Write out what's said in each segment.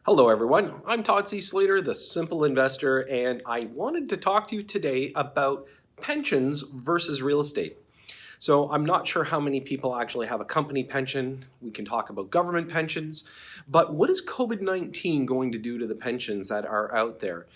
Hello, everyone. I'm Todd C. Slater, the Simple Investor, and I wanted to talk to you today about pensions versus real estate. So, I'm not sure how many people actually have a company pension. We can talk about government pensions, but what is COVID 19 going to do to the pensions that are out there?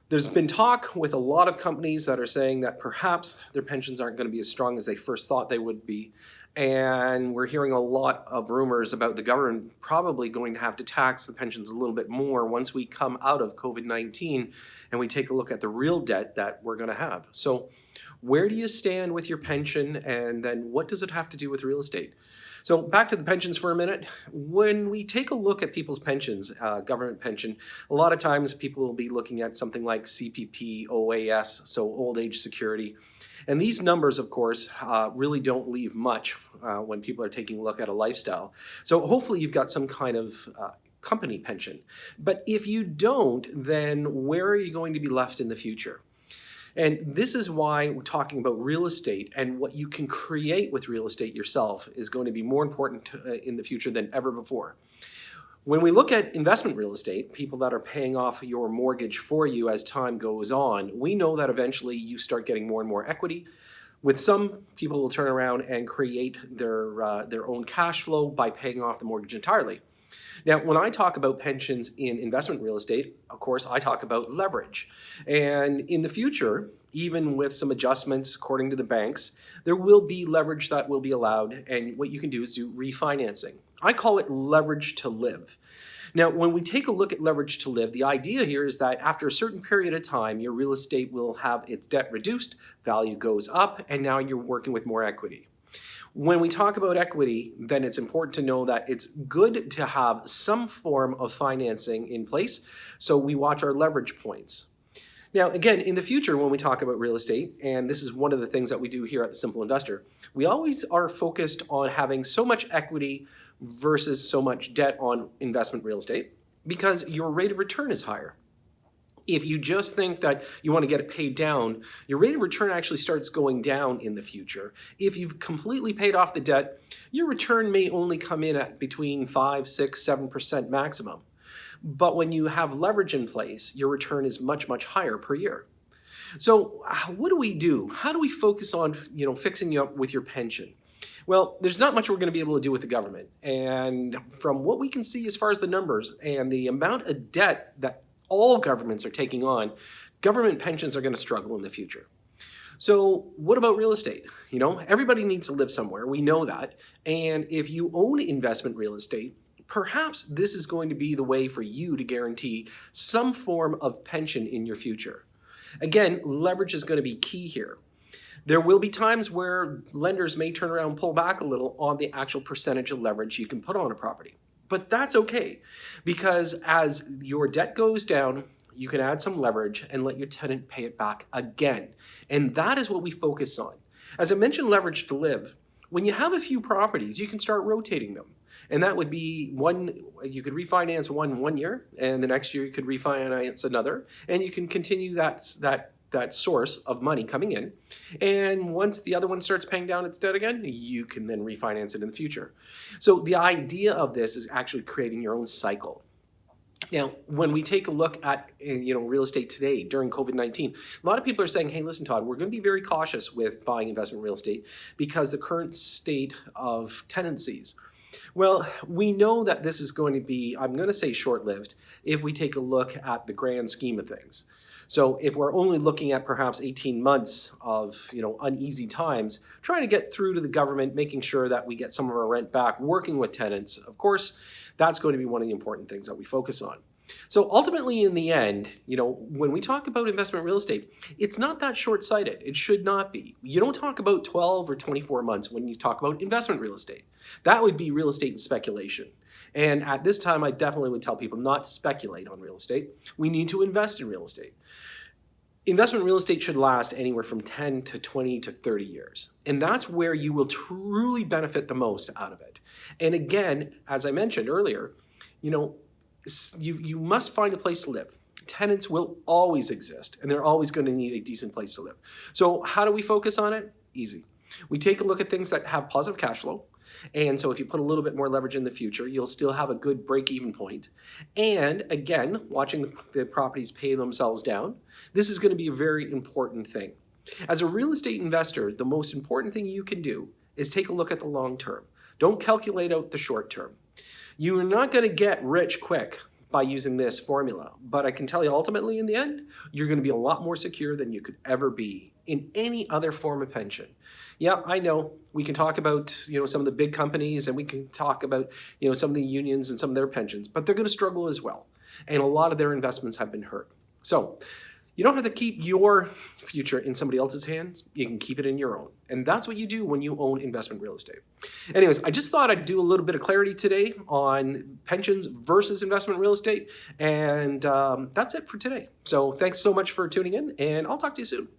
There's been talk with a lot of companies that are saying that perhaps their pensions aren't going to be as strong as they first thought they would be. And we're hearing a lot of rumors about the government probably going to have to tax the pensions a little bit more once we come out of COVID 19 and we take a look at the real debt that we're going to have. So, where do you stand with your pension? And then what does it have to do with real estate? So, back to the pensions for a minute. When we take a look at people's pensions, government pension, a lot of times people will be looking at something like CPP, OAS, so old age security. And these numbers, of course, really don't leave much when people are taking a look at a lifestyle. So hopefully you've got some kind of company pension. But if you don't, then where are you going to be left in the future? And this is why we're talking about real estate and what you can create with real estate yourself is going to be more important in the future than ever before. When we look at investment real estate, people that are paying off your mortgage for you as time goes on, we know that eventually you start getting more and more equity. With some people will turn around and create their own cash flow by paying off the mortgage entirely. Now, when I talk about pensions in investment real estate, of course, I talk about leverage. And in the future, even with some adjustments according to the banks, there will be leverage that will be allowed. And what you can do is do refinancing. I call it leverage to live. Now, when we take a look at leverage to live, the idea here is that after a certain period of time, your real estate will have its debt reduced, value goes up, and now you're working with more equity. When we talk about equity, then it's important to know that it's good to have some form of financing in place, so we watch our leverage points. Now, again, in the future, when we talk about real estate, and this is one of the things that we do here at the Simple Investor, we always are focused on having so much equity versus so much debt on investment real estate because your rate of return is higher. If you just think that you want to get it paid down, your rate of return actually starts going down in the future. If you've completely paid off the debt, your return may only come in at between 5, 6, 7% maximum. But when you have leverage in place, your return is much, much higher per year. So what do we do? How do we focus on, fixing you up with your pension? Well, there's not much we're going to be able to do with the government. And from what we can see as far as the numbers and the amount of debt that all governments are taking on, government pensions are going to struggle in the future. So what about real estate? Everybody needs to live somewhere. We know that. And if you own investment real estate, perhaps this is going to be the way for you to guarantee some form of pension in your future. Again, leverage is going to be key here. There will be times where lenders may turn around and pull back a little on the actual percentage of leverage you can put on a property. But that's okay, because as your debt goes down, you can add some leverage and let your tenant pay it back again. And that is what we focus on. As I mentioned, leverage to live. When you have a few properties, you can start rotating them. And that would be you could refinance one year, and the next year you could refinance another, and you can continue that source of money coming in. And once the other one starts paying down its debt again, you can then refinance it in the future. So the idea of this is actually creating your own cycle. Now, when we take a look at real estate today during COVID-19, a lot of people are saying, hey, listen, Todd, we're going to be very cautious with buying investment real estate because the current state of tenancies. Well, we know that this is going to be, I'm going to say short-lived, if we take a look at the grand scheme of things. So if we're only looking at perhaps 18 months of uneasy times, trying to get through to the government, making sure that we get some of our rent back, working with tenants, of course, that's going to be one of the important things that we focus on. So ultimately, in the end, when we talk about investment real estate, it's not that short-sighted. It should not be. You don't talk about 12 or 24 months when you talk about investment real estate. That would be real estate and speculation. And at this time, I definitely would tell people not to speculate on real estate. We need to invest in real estate. Investment real estate should last anywhere from 10 to 20 to 30 years. And that's where you will truly benefit the most out of it. And again, as I mentioned earlier, you must find a place to live. Tenants will always exist, and they're always going to need a decent place to live. So how do we focus on it? Easy. We take a look at things that have positive cash flow. And so if you put a little bit more leverage in the future, you'll still have a good break-even point. And again, watching the properties pay themselves down, this is going to be a very important thing. As a real estate investor, the most important thing you can do is take a look at the long term. Don't calculate out the short term. You are not going to get rich quick by using this formula, but I can tell you ultimately in the end, you're going to be a lot more secure than you could ever be in any other form of pension. Yeah, I know we can talk about, some of the big companies, and we can talk about, some of the unions and some of their pensions, but they're going to struggle as well. And a lot of their investments have been hurt. So you don't have to keep your future in somebody else's hands. You can keep it in your own. And that's what you do when you own investment real estate. Anyways, I just thought I'd do a little bit of clarity today on pensions versus investment real estate. And that's it for today. So thanks so much for tuning in, and I'll talk to you soon.